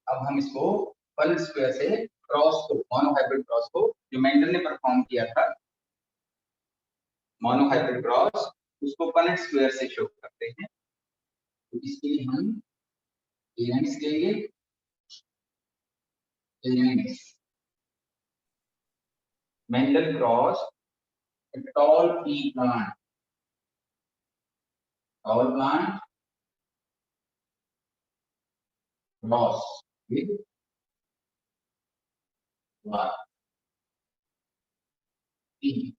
अब हम इसको पनेट स्क्वायर से क्रॉस को, मोनोहाइब्रिड क्रॉस को जो मेंडल ने परफॉर्म किया था, मोनोहाइब्रिड क्रॉस, उसको पनेट स्क्वायर से शो करते हैं। तो इसके लिए हम एरेंस लेंगे, एरेंस Mendel cross tall pea plant, tall plant cross with what? Pea.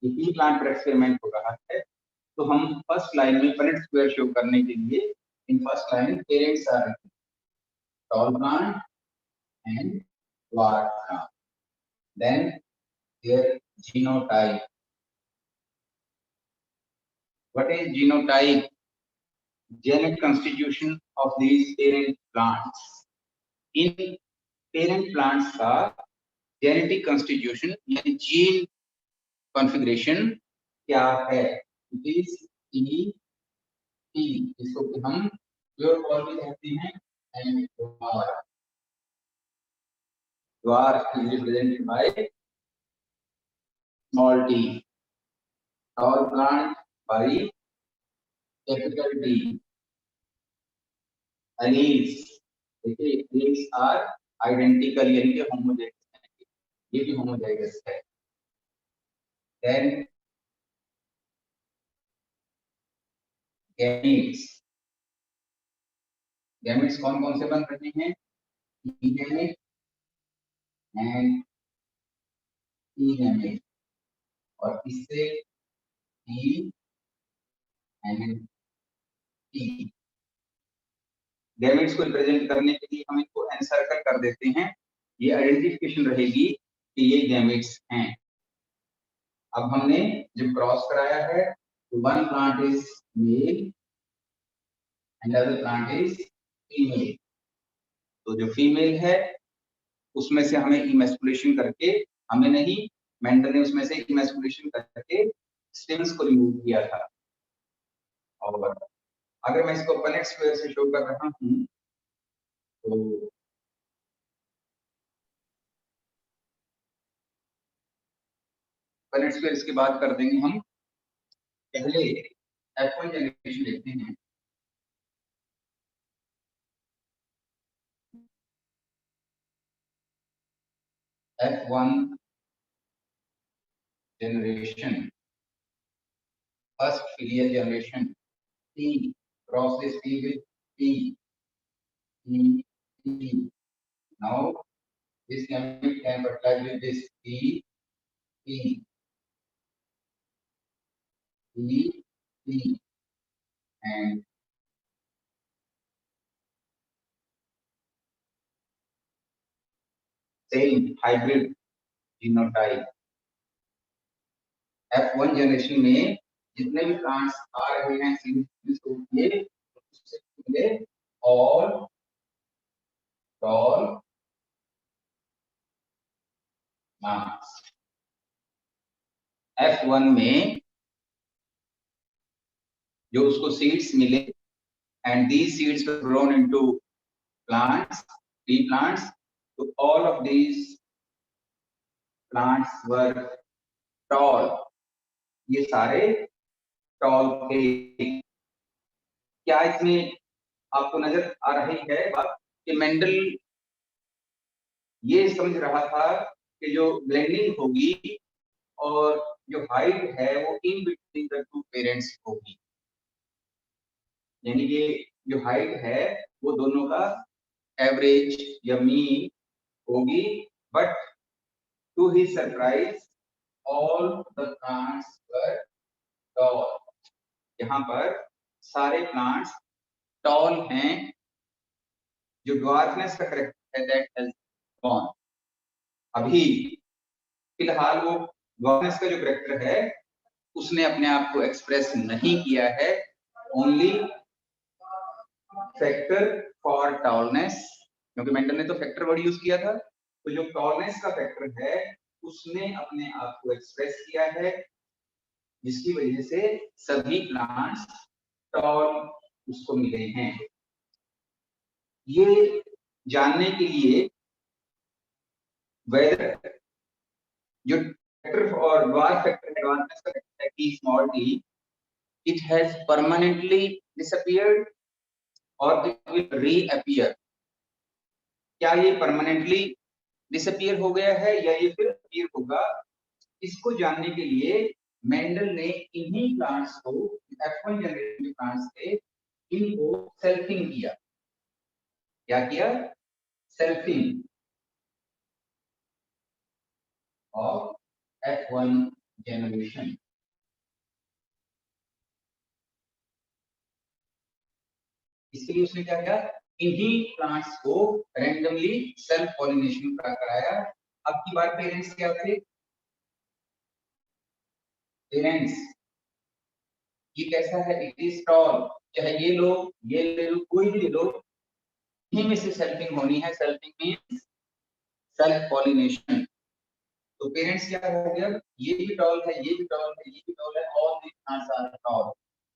Pea plant पर एक्सपेरिमेंट हो रहा है। तो हम फर्स्ट लाइन में पनेट स्क्वायर शो करने के लिए in first line parents are tall plant and dwarf plant. Then their genotype. What is genotype? Genetic constitution of these parent plants. In parent plants का genetic constitution यानी gene configuration क्या है? It is E, इसको कि हम pure form में कहते हैं, and dwarf is represented by small t, tall plant by capital T. Alleles, देखिए alleles are identical यानी कि होमोजाइगस है, ये भी होमोजाइगस है। Then gametes, gametes कौन कौन से बन रहे हैं? E gamete and E gamete, और इससे E and E गैमेट्स को रिप्रेजेंट करने के लिए हम इनको एनसर्कल कर देते हैं, ये आइडेंटिफिकेशन रहेगी कि ये गैमेट्स हैं। अब हमने जब क्रॉस कराया है तो one plant is male and other plant is female, तो जो फीमेल है उसमें से हमें इमेस्कुलेशन करके, हमें नहीं, मेंडल ने उसमें से इमेस्कुलेशन करके स्टेम्स को रिमूव किया था। और अगर मैं इसको पनेट स्क्वायर से शो कर रहा हूं तो पनेट स्क्वायर इसके बाद कर देंगे हम। पहले F1 जनरेशन देखते हैं। F1 generation, first filial generation, T crosses T with T, T, T. Now this gamete can fertilize with this T, T, T, T, and same hybrid genotype. F1 generation में जितने भी plants आ रहे हैं all tall plants. F1 में जो उसको seeds मिले and these seeds were grown into plants, tree plants. So all of these plants were tall. ये सारे tall थे। क्या इसमें आपको नजर आ रही है बात कि मेंडल ये समझ रहा था कि जो ब्लेंडिंग होगी और जो हाइट है वो in between the two parents होगी, यानी कि जो हाइट है वो दोनों का एवरेज या मीन होगी। But to his surprise all the plants were tall, यहाँ पर सारे प्लांट्स टॉल हैं। जो ड्वार्फनेस का करेक्टर है दैट हैज गॉन, अभी फिलहाल वो ड्वार्फनेस का जो करेक्टर है उसने अपने आप को एक्सप्रेस नहीं किया है, ओनली फैक्टर फॉर टॉलनेस, क्योंकि मेंडल ने तो फैक्टर वर्ड यूज किया था, तो जो टॉलनेस का फैक्टर है उसने अपने आप को एक्सप्रेस किया है, जिसकी वजह से सभी प्लांट्स टॉल उसको मिले हैं। ये जानने के लिए वेदर जो फैक्टर और ड्वार्फ फैक्टर एडवांस फैक्टर है T small T, it has permanently disappeared और इट विल रीअपीयर। क्या ये परमानेंटली डिसअपीयर हो गया है या ये फिर अपीयर होगा, इसको जानने के लिए मेंडल ने इन्हीं प्लांट्स को, F1 जनरेशन प्लांट्स थे, इनको सेल्फिंग किया। क्या किया? Selfing of F1 generation. इसके लिए उसने क्या किया? इन्हीं प्लांट्स को रैंडमली सेल्फ पॉलिनेशन कराया। अब की बार पेरेंट्स क्या थे? पेरेंट्स ये कैसा है? It is tall. चाहे ये लो, ये ले लो, कोई भी ले लो, इन्हीं में से सेल्फिंग होनी है। Selfing means self pollination. तो पेरेंट्स क्या हो गया? ये भी टॉल है, ये भी टॉल है, ये भी टॉल है, all these plants are tall.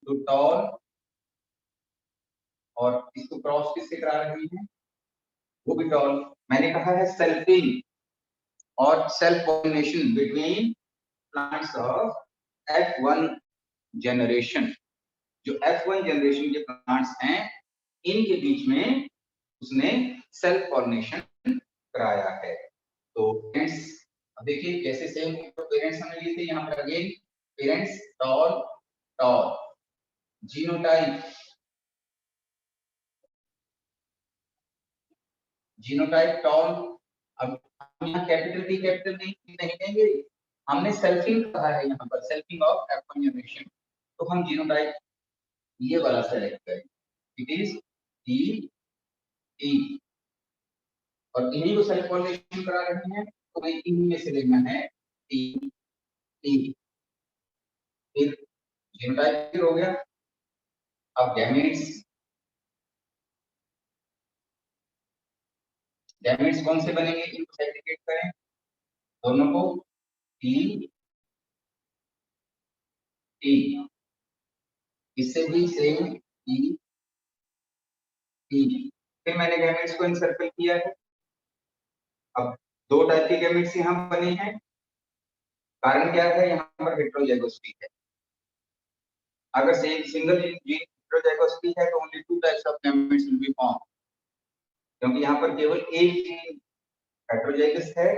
तो टॉल, और इसको क्रॉस किससे करा रही है? वो भी टॉल। मैंने कहा है सेल्फिंग और self pollination between plants of F1 generation. जो F1 जनरेशन के प्लांट्स हैं, इनके बीच में उसने सेल्फ पॉलिनेशन कराया है। तो पेरेंट्स, अब देखिए कैसे सेम पेरेंट्स हमने लिए थे। यहाँ पर again parents tall tall, genotype genotype tall. अब यहाँ कैपिटल टी कैपिटल नहीं देंगे, हमने सेल्फिंग कहा है यहाँ पर, सेल्फिंग ऑफ F1 जनरेशन। तो हम जीनोटाइप ये वाला सेलेक्ट करें, इट इज टी टी, और इन्हीं को सेल्फ पॉलिनेशन करा रहे हैं, तो हमें इन्हीं में से लेना है टी टी। फिर जीनोटाइप हो गया। अब गैमेट्स, गैमेट्स कौन से बनेंगे? इनको सेग्रीगेट करें, दोनों को टी टी, इससे भी सेम टी टी। फिर मैंने गैमेट्स को इंसर्कल किया है। अब दो टाइप के गैमेट्स यहाँ बने हैं। कारण क्या है? यहाँ पर हेटेरोजाइगोसिटी है। अगर सिंगल जीन हेटेरोजाइगोसिटी है तो only to types of gametes will be form, क्योंकि यहाँ पर केवल एक जीन हेटेरोजाइगस है,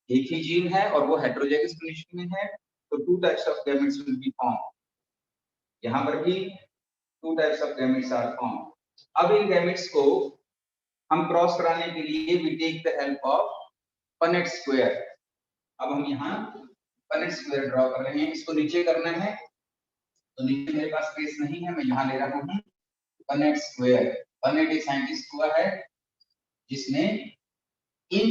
एक ही जीन है और वो हेटेरोजाइगस कंडीशन में है, तो two types of gametes will be form. यहाँ पर भी two types of gametes are form. अब इन गैमेट्स को हम क्रॉस कराने के लिए we take the help of Punnett square. अब हम यहाँ पनेट स्क्वायर ड्रॉ कर रहे हैं, इसको नीचे करना है, तो नीचे मेरे पास स्पेस नहीं है, मैं यहाँ ले रहा हूँ पनेट स्क्वायर। पनेट एक साइंटिस्ट हुआ है जिसने इन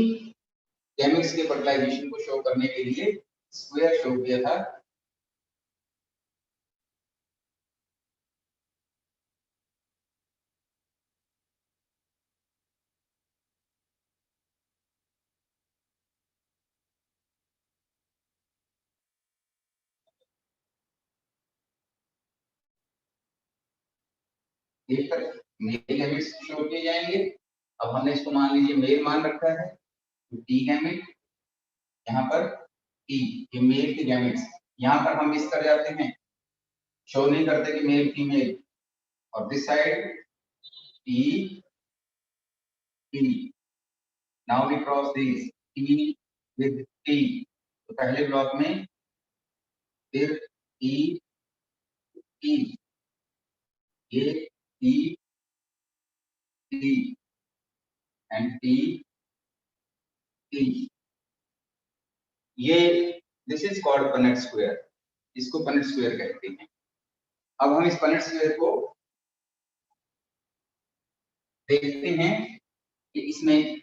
गैमेट्स के फर्टिलाइजेशन को शो करने के लिए स्क्वायर शो किया था। एक तरफ मेल गैमेट्स शो किए जाएंगे। अब हमने इसको मान लीजिए मेल मान रखा है, तो टी गैमेट, यहाँ पर टी, ये मेल के गैमेट्स। यहाँ पर हम मिस कर जाते हैं, शो नहीं करते कि मेल फीमेल, और this side T T. Now we cross this T with T, तो पहले ब्लॉक में फिर टी टी, ये T T and T T, ये this is called Punnett square, इसको पनेट स्क्वायर कहते हैं। अब हम इस पनेट स्क्वायर को देखते हैं कि इसमें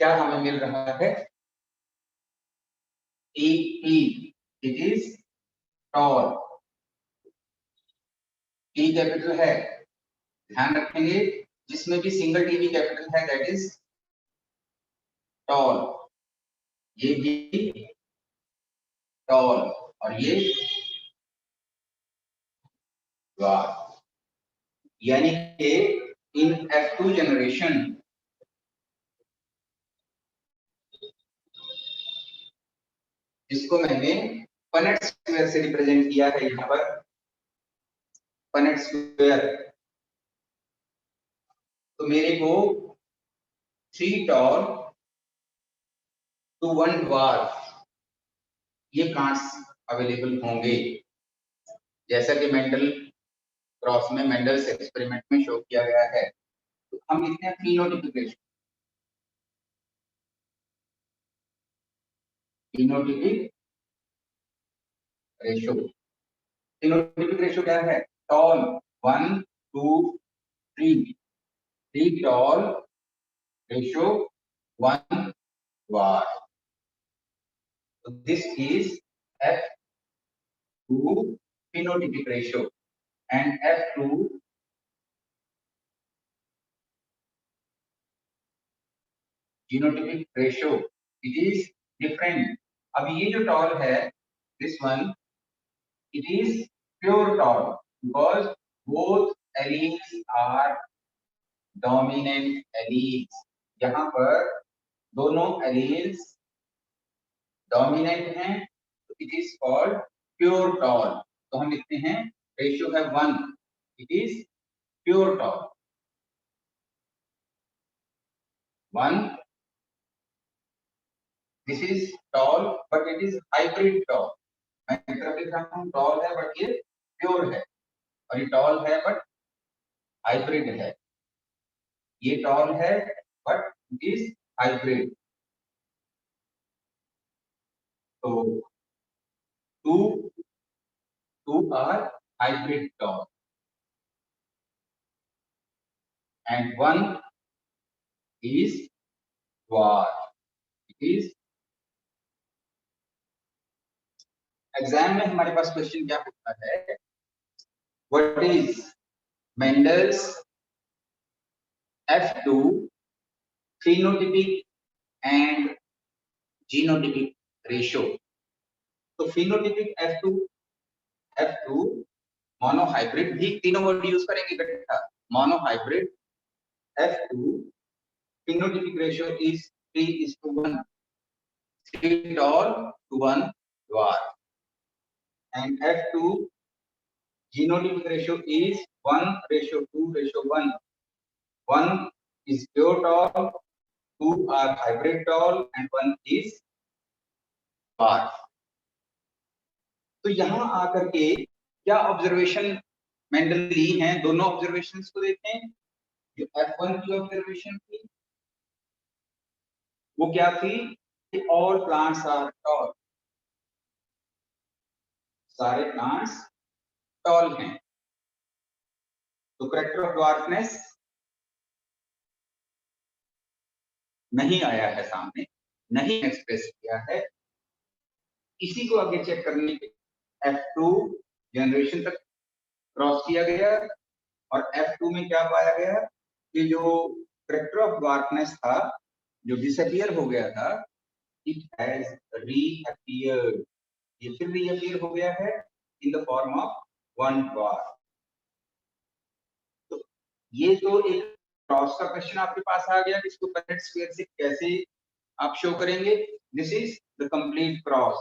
क्या हमें मिल रहा है। T T, it is tall, T capital है, ध्यान रखेंगे, जिसमें भी सिंगल टी भी कैपिटल है दैट इज टॉल, ये भी टॉल, और ये ड्वार्फ। यानी कि in F2 generation, जिसको मैंने पनेट स्क्वायर से रिप्रेजेंट किया है यहाँ पर, पनेट स्क्वायर, तो मेरे को 3 टॉल टू 1 ड्वार्फ ये प्लांट्स अवेलेबल होंगे, जैसा कि मेंडल क्रॉस में, मेंडल्स एक्सपेरिमेंट में शो किया गया है। तो हम लिखते हैं phenotypic ratio. Phenotypic ratio, phenotypic ratio क्या है? Tall 1 2 3, 3 tall ratio 1 dwarf. So this is F2 phenotypic ratio, and F2 genotypic ratio, it is different. अब ये जो टॉल है, this one, it is pure tall because both alleles are dominant alleles. यहाँ पर दोनों alleles dominant हैं, तो it is called pure tall. तो हम लिखते हैं रेशियो है 1, it is pure tall 1. This is tall but it is hybrid tall. मैं तरफ लिख रहा हूँ tall है बट ये pure है, और ये tall है बट हाइब्रिड है। ये tall है बट it is hybrid. तो two are hybrid tall and one is dwarf. It is exam में हमारे पास क्वेश्चन क्या होता है? What is Mendel's F2 phenotypic and genotypic ratio? तो phenotypic F2 मोनोहाइब्रिड भी, तीनों वर्ड यूज करेंगे इकट्ठा, monohybrid F2 phenotypic ratio is 3:1, 3 tall to 1 dwarf, and F2 genotypic ratio is 1:2:1. 1 is pure tall, 2 are hybrid tall, and 1 is dwarf. तो यहाँ आकर के क्या ऑब्जर्वेशन मेंडल ली हैं? दोनों ऑब्जर्वेशंस को देखें। जो F1 की ऑब्जर्वेशन थी वो क्या थी? ऑल प्लांट्स आर टॉल, सारे प्लांट्स टॉल हैं। तो कैरेक्टर ऑफ ड्वार्फनेस नहीं आया है सामने, नहीं एक्सप्रेस किया है। इसी को आगे चेक करने के F2 जनरेशन तक क्रॉस किया गया, और F2 में क्या पाया गया कि जो कैरेक्टर ऑफ ड्वार्फनेस था, जो डिसअपीयर हो गया था, इट हैज रीअपीयर्ड, ये फिर रीअपीयर हो गया है in the form of 1 dwarf. तो ये जो एक क्रॉस का क्वेश्चन आपके पास आ गया, इसको पनेट स्क्वायर से कैसे आप शो करेंगे? This is the complete cross,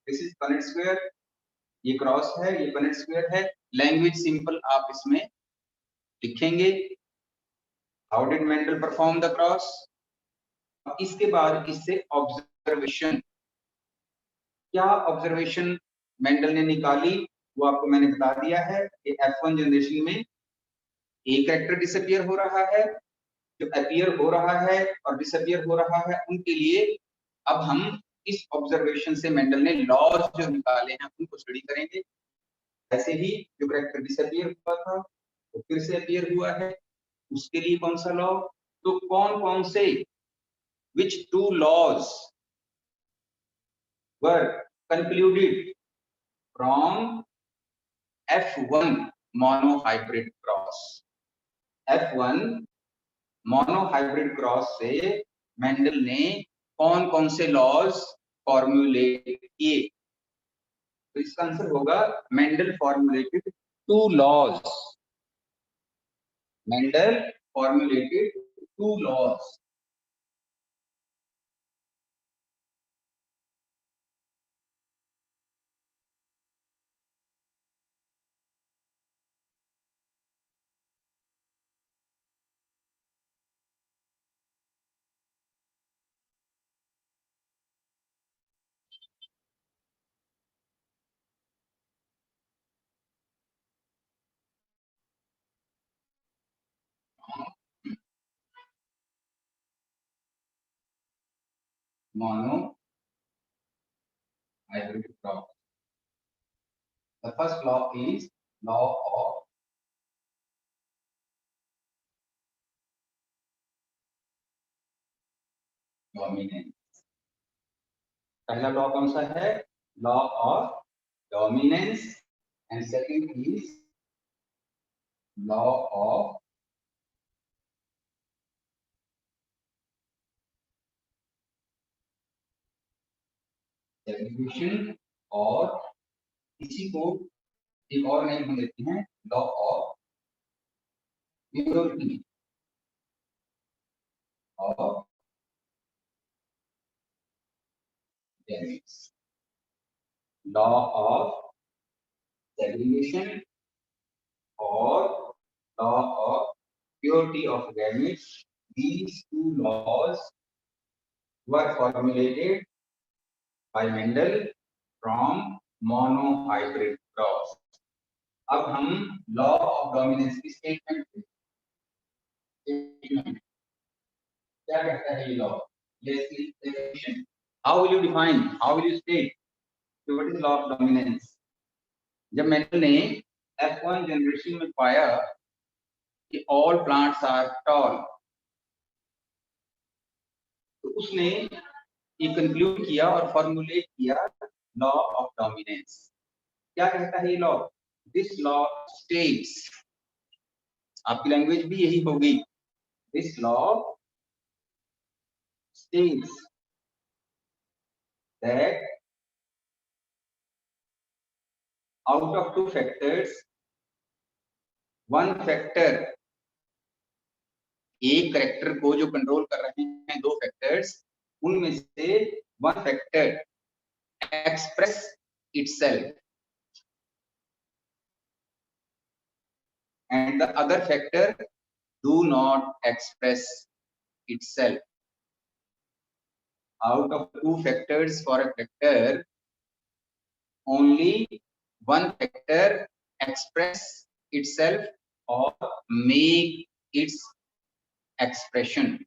this is Punnett square, ये क्रॉस है, ये पनेट स्क्वायर है। लैंग्वेज सिंपल आप इसमें लिखेंगे, how did Mendel perform the cross. इसके बाद इससे ऑब्जर्वेशन, क्या ऑब्जर्वेशन मेंडल ने निकाली वो आपको मैंने बता दिया है कि F1 जनरेशन में एक कैरेक्टर डिसअपीयर हो रहा है, जो अपीयर हो रहा है और डिसअपीयर हो रहा है, उनके लिए अब हम इस ऑब्जर्वेशन से मेंडल ने लॉज जो निकाले हैं उनको स्टडी करेंगे। ऐसे ही जो कैरेक्टर डिसअपीयर हुआ था वो फिर से अपीयर हुआ है, उसके लिए कौन सा लॉ, तो कौन कौन से which two laws were concluded from F1 monohybrid cross। F1 monohybrid cross से मेंडल ने कौन कौन से लॉज फॉर्मुलेट किए? तो इसका आंसर होगा Mendel formulated 2 laws. Mendel formulated two laws. Mono hybrid crop. The first law is law of dominance. पहला लॉ कौन सा है? Law of dominance and second is law of segregation, और इसी को एक और नेम हम देते हैं law of purity of gametes. Law of segregation or law of purity of gametes. These two laws were formulated by Mendel from monohybrid cross. अब हम लॉ ऑफ डोमिनेंस की स्टेटमेंट क्या कहता है ये law? How will you define? How will you state? What is law of dominance? जब Mendel ने F1 generation में पाया कि all plants are tall, तो उसने ये कंक्लूड किया और फॉर्मुलेट किया लॉ ऑफ डोमिनेंस। क्या कहता है ये लॉ? दिस लॉ स्टेट्स, आपकी लैंग्वेज भी यही होगी, this law states that out of two factors, one factor, एक करेक्टर को जो कंट्रोल कर रहे हैं दो फैक्टर्स, उनमें से one factor express itself and the other factor do not express itself. Out of two factors for a factor, only one factor express itself or make its expression.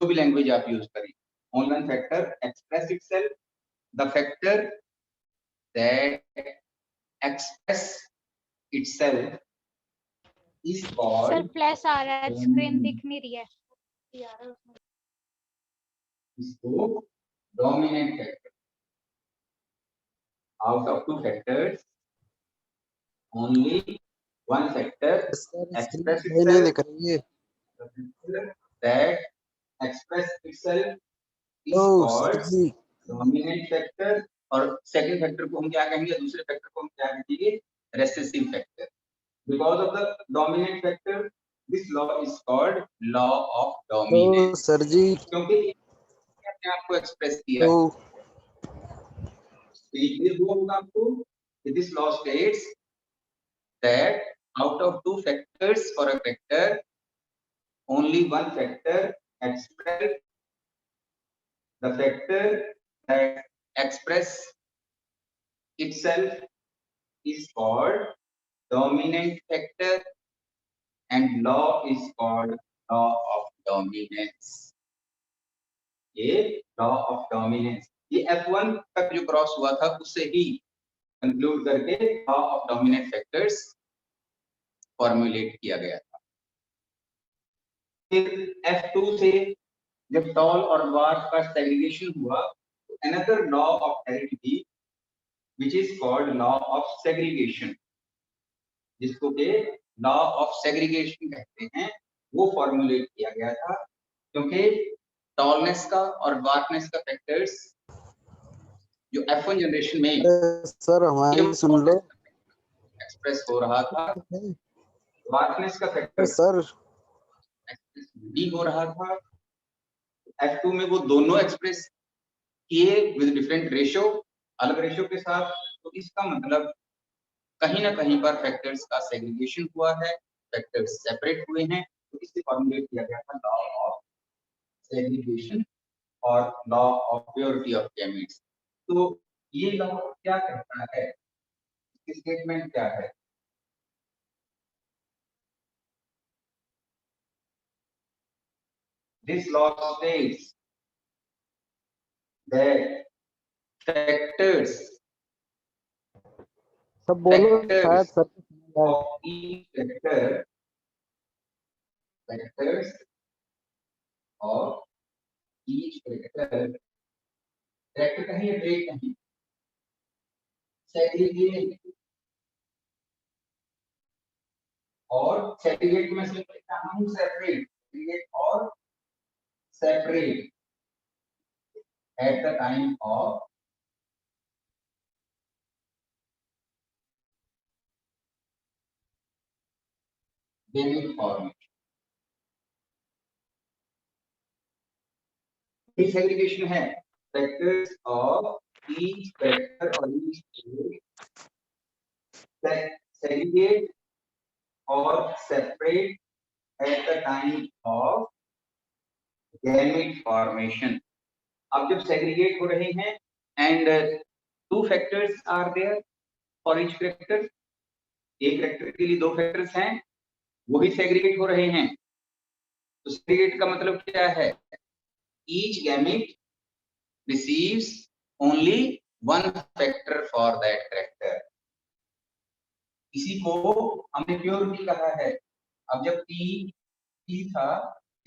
जो भी लैंग्वेज आप use करें, only one factor express itself. The factor that express itself is called. Sir flash आ रहा है, screen दिख नहीं रही है। इसको dominant factor. Out of two factors, only one factor express itself. That express itself is called dominant factor. और second factor को हम क्या कहेंगे? दूसरे factor को हम क्या कहेंगे? Recessive factor. Because of the dominant factor, this law is called law of dominance. Sir ji, क्योंकि अपने आप को एक्सप्रेस किया है, ये वो होगा आपको कि this law states that out of two factors for a factor, only one factor express. The factor that express itself is called dominant factor and law is called law of dominance. ये law of dominance, ये F1 तक जो cross हुआ था उससे ही conclude करके law of dominant factors formulate किया गया था। फिर F2 से जब टॉल और ड्वार्फ का सेग्रीगेशन हुआ, तो another law of heredity which is called law of segregation, जिसको के लॉ ऑफ सेग्रीगेशन कहते हैं, वो फॉर्मुलेट किया गया था। क्योंकि टॉलनेस का और ड्वार्फनेस का फैक्टर्स जो F1 जनरेशन में सर हमारी सुन लो, एक्सप्रेस हो रहा था, ड्वार्फनेस का फैक्टर सर एक्सप्रेस डी हो रहा था, F2 में वो दोनों एक्सप्रेस किए विद डिफरेंट रेशियो, अलग रेशियो के साथ। तो इसका मतलब कहीं ना कहीं पर फैक्टर्स का सेग्रीगेशन हुआ है, फैक्टर्स सेपरेट हुए हैं। तो इसे फॉर्मुलेट किया गया था लॉ ऑफ सेग्रीगेशन और law of purity of gametes. तो ये लॉ क्या कहता है, इसकी स्टेटमेंट क्या है? This law states that factors सब बोलो शायद factors सब of each factors of each factor कहीं या ट्रेट कहीं सेग्रीगेट और सेग्रीगेट में से लिखता हूं सेपरेट, सेग्रीगेट और separate at the time of gamete formation. ये सेग्रीगेशन है, factors of each factor or each trait segregate or separate at the time of gamete formation. अब जब सेग्रीगेट हो रहे हैं and two factors are there for each factor, एक factor के लिए दो फैक्टर्स हैं, वही सेग्रीगेट हो रहे हैं। तो सेग्रीगेट का मतलब क्या है? Each gamete receives only one factor for that factor. इसी को हमने प्योरिटी कहा है। अब जब P था,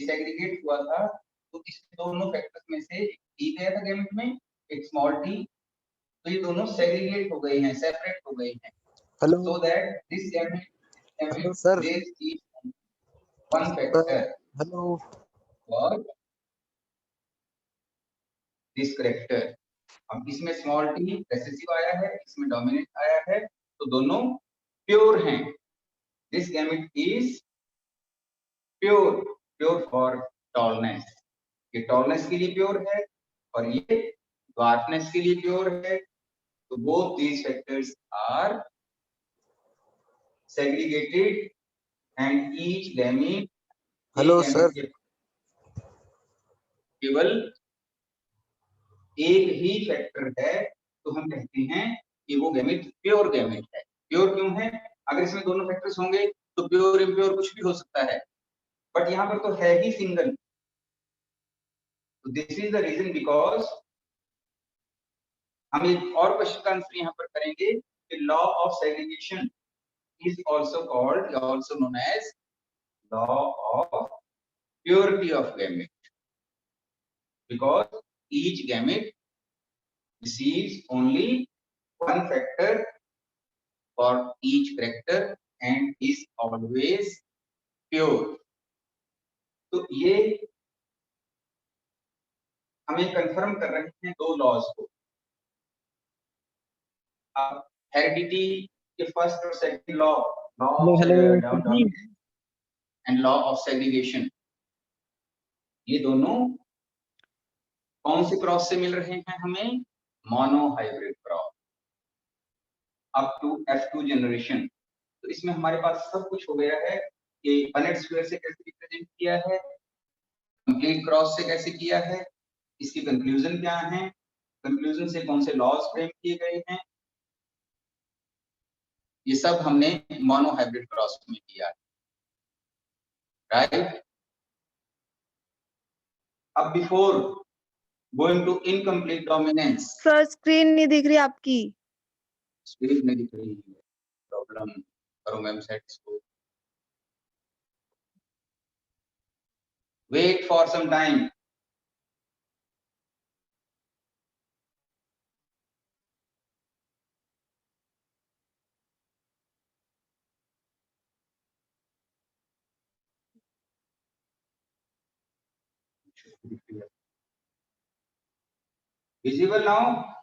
सेग्रीगेट हुआ था, तो इस दोनों फैक्टर्स में से एक T गया था गैमेट में, एक स्मॉल t, तो ये दोनों सेग्रीगेट हो गए हैं, सेपरेट हो गए हैं। Hello so that this gamete hello sir, raise each one factor hello for this character। अब इसमें स्मॉल t रिसेसिव आया है, इसमें डोमिनेंट आया है, तो दोनों प्योर हैं। This gamete is pure, pure for tallness, ये टॉलनेस के लिए प्योर है और ये ड्वार्फनेस के लिए प्योर है। तो both these factors are segregated and each gamete, hello sir, केवल एक ही फैक्टर है, तो हम कहते हैं कि वो गैमेट प्योर गैमेट है। प्योर क्यों है? अगर इसमें दोनों फैक्टर्स होंगे तो प्योर इम्प्योर कुछ भी हो सकता है, बट यहाँ पर तो है ही सिंगल। तो this is the reason because हम एक और क्वेश्चन का आंसर यहाँ पर करेंगे कि law of segregation is also called, also known as law of purity of gamete, because each gamete receives only one factor for each character and is always pure। तो ये हमें कंफर्म कर रहे हैं दो लॉज को। अब हेरिडिटी के फर्स्ट और second law, law of dominance and law of segregation, ये दोनों कौन से क्रॉस से मिल रहे हैं हमें? Monohybrid cross up to F2 generation. तो इसमें हमारे पास सब कुछ हो गया है कि पनेट स्क्वायर से कैसे रिप्रेजेंट किया है, कंप्लीट क्रॉस से कैसे किया है, इसकी कंक्लूजन क्या है, कंक्लूजन से कौन से लॉज फ्रेम किए गए हैं, ये सब हमने मोनो हाइब्रिड क्रॉस में किया है, राइट। अब before going to incomplete dominance, sir screen नहीं दिख रही आपकी। स्क्रीन में दिख रही है, प्रॉब्लम करो मैम सेट इसको, wait for some time. Visible now?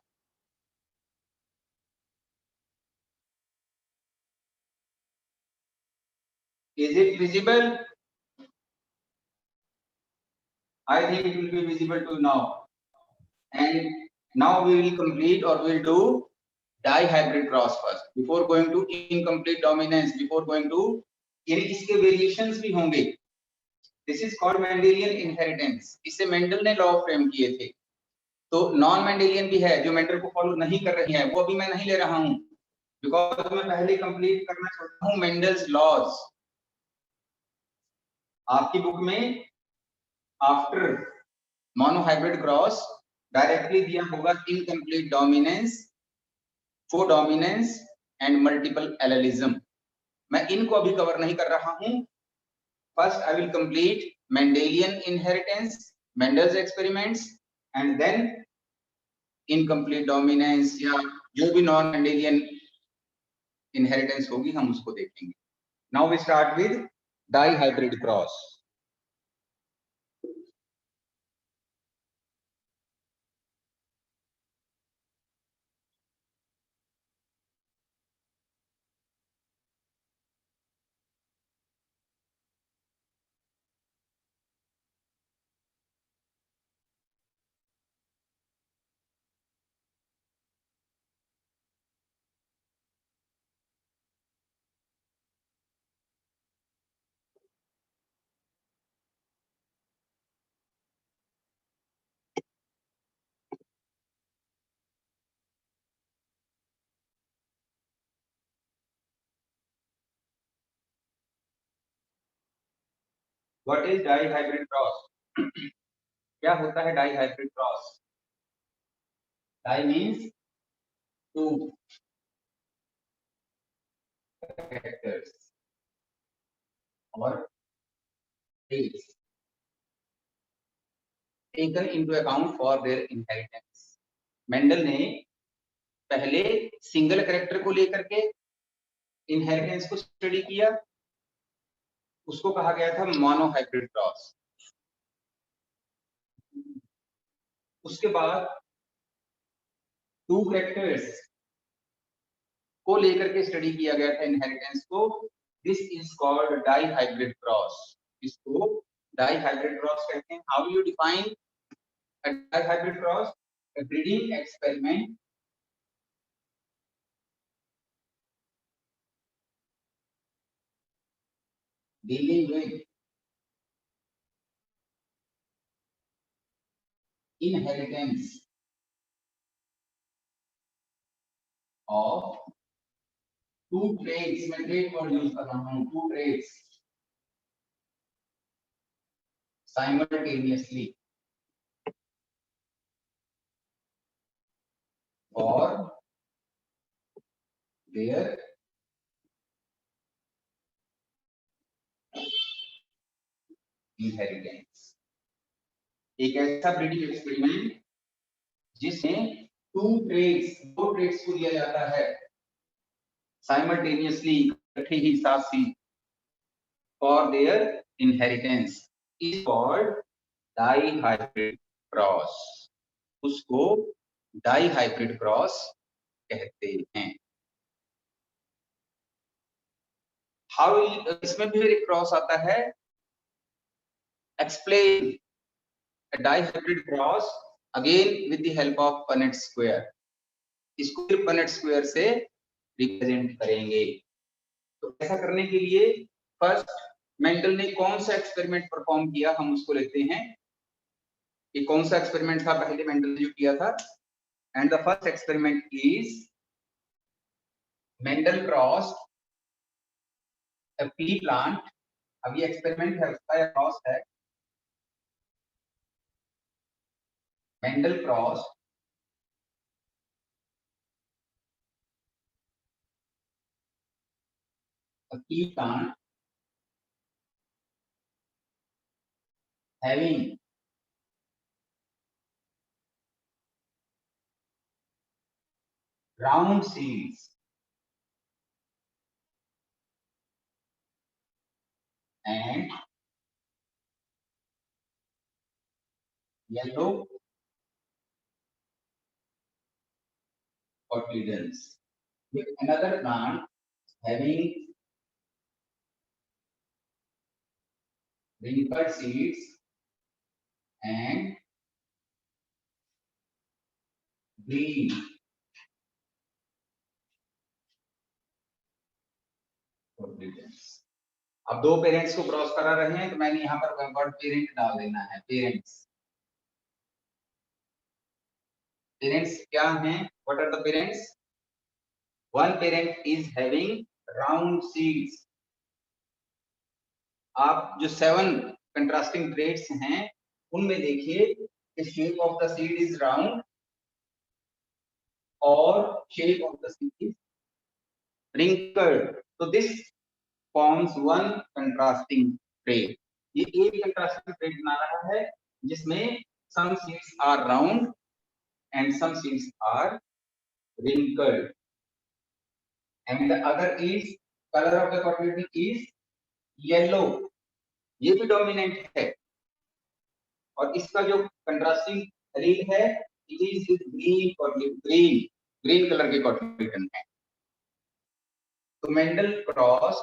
Is it visible? I think it will be visible to now. And now we will complete or we will do dihybrid cross first before going to incomplete dominance, before going to इसके variations भी होंगे. This is called Mendelian inheritance. इसे Mendel ने law frame किए थे. तो non Mendelian भी है जो मेंडल को फॉलो नहीं कर रही है, वो अभी मैं नहीं ले रहा हूं बिकॉज मैं पहले कंप्लीट करना चाहता हूं मेंडल्स लॉज. आपकी बुक में आफ्टर मोनोहाइब्रिड क्रॉस डायरेक्टली दिया होगा incomplete dominance, codominance and multiple allelism. मैं इनको अभी कवर नहीं कर रहा हूं. First I will complete Mendelian inheritance, Mendel's experiments, and then incomplete dominance या जो भी नॉन मेंडेलियन इनहेरिटेंस होगी हम उसको देखेंगे. Now we start with dihybrid cross. What is dihybrid cross? क्या होता है dihybrid cross? Di means two characters or traits taken into account for their inheritance. Mendel ने पहले सिंगल कैरेक्टर को लेकर के इनहेरिटेंस को स्टडी किया, उसको कहा गया था मोनोहाइब्रिड क्रॉस. उसके बाद टू कैरेक्टर्स को लेकर के स्टडी किया गया था इनहेरिटेंस को. This is called dihybrid cross. इसको डाइहाइब्रिड क्रॉस कहते हैं. How you define a dihybrid cross? A breeding experiment dealing with inheritance of two traits. मैं trait वर्ड यूज कर रहा हूं. two traits simultaneously or their inheritance. एक ऐसा breeding experiment जिसमें टू ट्रेट्स, दो ट्रेट्स को लिया जाता है साइमल्टेनियसली, इकट्ठे ही साथ ही, for their inheritance, is called dihybrid cross. उसको डाइहाइब्रिड क्रॉस कहते हैं. हाउ इसमें भी एक क्रॉस आता है. Explain a dihybrid cross again with the help of Punnett square. इसको फिर Punnett square से रिप्रेजेंट करेंगे. तो ऐसा करने के लिए फर्स्ट मेंडल ने कौन सा एक्सपेरिमेंट परफॉर्म किया हम उसको लेते हैं. ये कौन सा एक्सपेरिमेंट था पहले मेंडल ने जो किया था? And the first experiment is Mendel cross a pea plant. अब ये एक्सपेरिमेंट है उसका या क्रॉस है? Mendel crossed a pea plant having round seeds and yellow cotyledons, with another plant having wrinkled seeds and green. अब दो parents को cross करा रहे हैं तो मैंने यहाँ पर वर्ड पेरेंट डाल देना है। पेरेंट्स, पेरेंट्स क्या हैं? What are the parents? One parent is having round seeds. आप जो 7 कंट्रास्टिंग ट्रेट्स हैं उनमें देखिए, the shape of the seed is round or shape of the seed is wrinkled. So this forms one contrasting trait. ये एक contrasting trait बना रहा है जिसमें some seeds are round and some seeds are wrinkled, and the other is color of the cotyledon is yellow. ये भी dominant है और इसका जो कंट्रास्टिंग रील है इट इज ग्रीन और ग्रीन कलर के कॉटिलेडन है। तो Mendel cross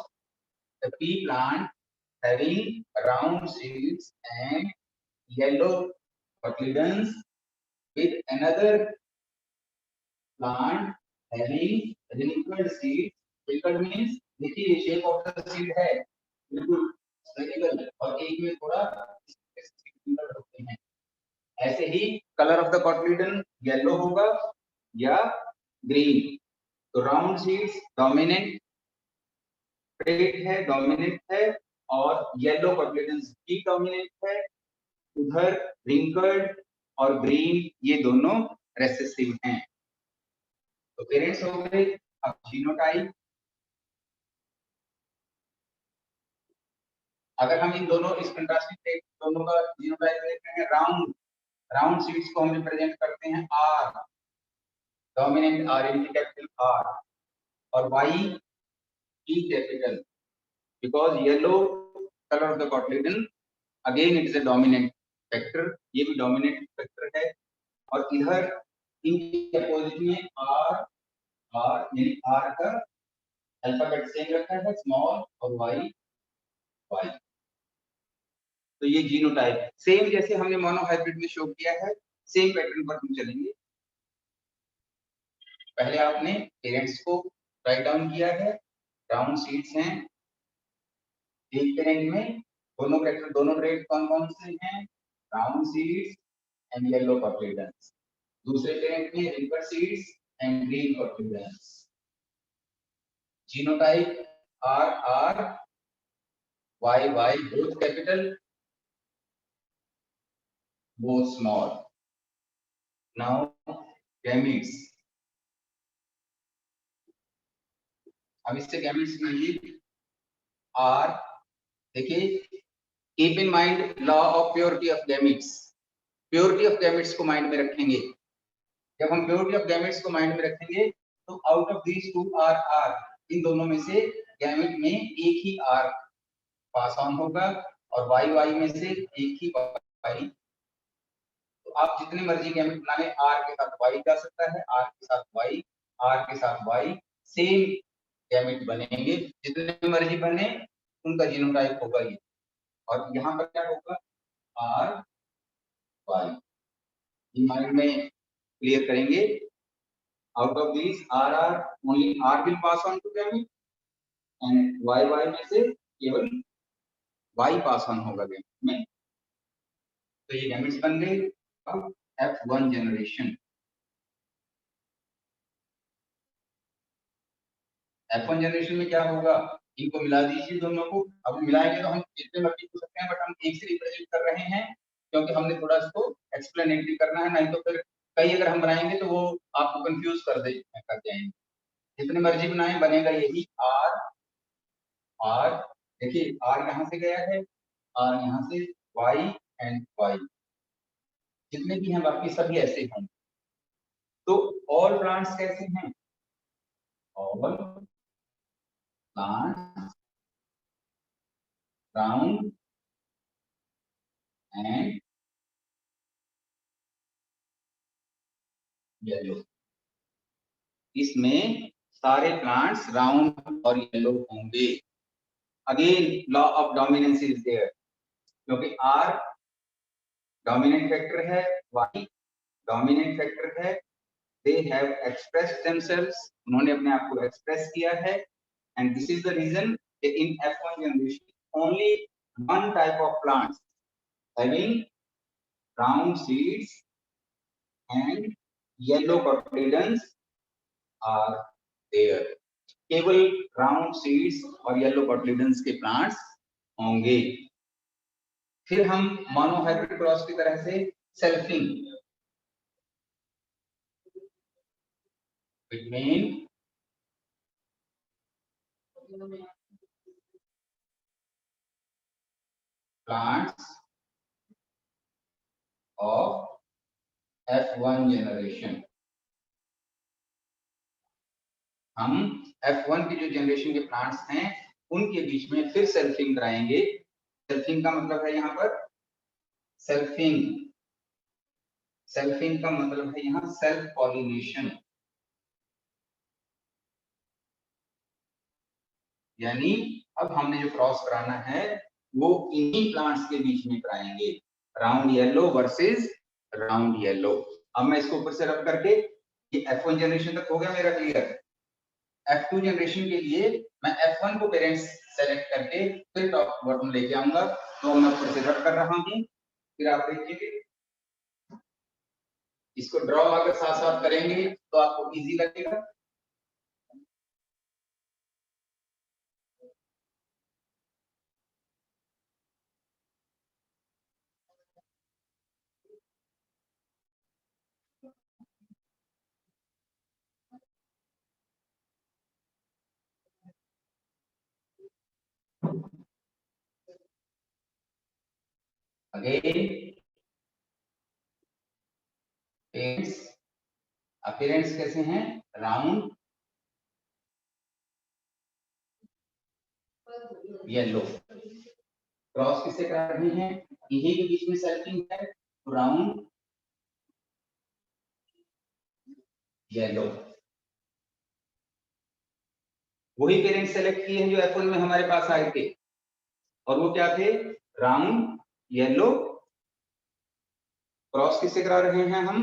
the P plant having round seeds and yellow cotyledons with another plant having wrinkled seeds. wrinkled means देखिए ये शेप ऑफ द सीड है बिल्कुल spherical और एक में थोड़ा होते हैं। ऐसे ही colour of the cotyledon yellow होगा या ग्रीन। तो राउंड सीड्स डोमिनेंट ट्रेट है, डोमिनेंट है, और येलो कॉटिलेडन भी डोमिनेंट है। उधर रिंकल्ड और ग्रीन ये दोनों रेसेसिव हैं। तो पेरेंट्स हो गए। अब जीनोटाइप, अगर हम इन दोनों इस कंट्रास्टिंग ट्रेट दोनों का जीनोटाइप देखते हैं, राउंड सीड्स को हम रिप्रेजेंट करते हैं R, dominant R in capital R, और वाई ई capital, because yellow colour of the cotyledon again it is a dominant factor, ये भी डोमिनेंट फैक्टर है। और इधर इनके अपोजिट में आर यानी आर का अल्फाबेट सेम रखा है स्मॉल, और वाई। तो ये जीनोटाइप सेम जैसे हमने मोनोहाइब्रिड में शो किया है, सेम पैटर्न पर हम चलेंगे। पहले आपने पेरेंट्स को राइट डाउन किया है, राउंड सीड्स हैं एक पेरेंट में, दोनों ट्रेट कौन कौन से हैं? Round seeds and yellow cotyledons. दूसरे पेरेंट में wrinkled seeds and green cotyledons. Genotype R Y both capital both small. Now gametes, अब इससे gametes समझिए। R देखिए, keep in mind law of purity of gametes। purity of gametes को mind में रखेंगे। जब हम purity of gametes को माइंड में रखेंगे तो out of these two R, इन दोनों में से गैमेट में एक ही R पास ऑन होगा और Y में से एक ही Y। तो आप जितने मर्जी गैमेट बना लें, आर के साथ वाई जा सकता है, आर के साथ वाई, आर के साथ वाई, सेम गैमेट बनेंगे। जितने मर्जी बने उनका जीनोटाइप होगा ये। और यहाँ पर क्या होगा? R Y. माइंड में क्लियर करेंगे। Out of this R only R will pass on to gamete and Y में से केवल वाई पास ऑन होगा गैमेट में। तो ये गैमेट्स बन गए। अब F1 जनरेशन, F1 जनरेशन में क्या होगा? इनको मिला दीजिए दोनों को। अब मिलाएंगे तो हम जितने मर्जी हो सकते हैं, बट हम एक से रिप्रेजेंट कर रहे हैं क्योंकि हमने थोड़ा इसको एक्सप्लेनेटरी करना है, नहीं तो फिर कई अगर हम बनाएंगे तो वो आपको कंफ्यूज कर जाएंगे। जितने मर्जी बनाए बनेगा यही आर। देखिए आर यहाँ से गया है, आर यहाँ से, वाई एंड वाई, जितने भी हैं बाकी सभी ऐसे हैं। तो ऑल प्लांट्स कैसे हैं? All plants round and yellow. इसमें सारे प्लांट्स राउंड और येलो होंगे। Again law of dominance is there, क्योंकि आर डोमिनेंट फैक्टर है y, डोमिनेंट फैक्टर है, they have expressed themselves, उन्होंने अपने आप को एक्सप्रेस किया है, and this is the reason that in F1 generation only one type of plants having round seeds and yellow cotyledons are there. केवल round seeds और yellow cotyledons के plants होंगे। फिर हम मोनोहाइब्रिड क्रॉस की तरह से selfing between plants of F1 generation, हम F1 की जो जनरेशन के प्लांट्स हैं उनके बीच में फिर सेल्फिंग कराएंगे। सेल्फिंग का मतलब है यहाँ पर सेल्फिंग, सेल्फिंग का मतलब है यहाँ सेल्फ पॉलिनेशन, यानी अब हमने जो क्रॉस कराना है वो इन्हीं प्लांट्स के बीच में कराएंगे, round yellow versus round yellow. अब मैं इसको ऊपर से रब करके, ये F1 जनरेशन तक हो गया मेरा क्लियर। F2 जनरेशन के लिए मैं F1 को पेरेंट्स सेलेक्ट करके फिर टॉप बॉटम लेके आऊंगा, तो मैं ऊपर से रब कर रहा हूं, फिर आप देखिए इसको ड्रॉ अगर साथ साथ करेंगे तो आपको इजी लगेगा। अगेन अपीयरेंस कैसे हैं, राउंड येलो। क्रॉस किससे करा रहे हैं, इन्हीं के बीच में सेल्फिंग है, तो राउंड येलो। वही पेरेंट्स सेलेक्ट किए हैं जो F1 में हमारे पास आए थे, और वो क्या थे, राउंड येलो। क्रॉस किससे करा रहे हैं हम,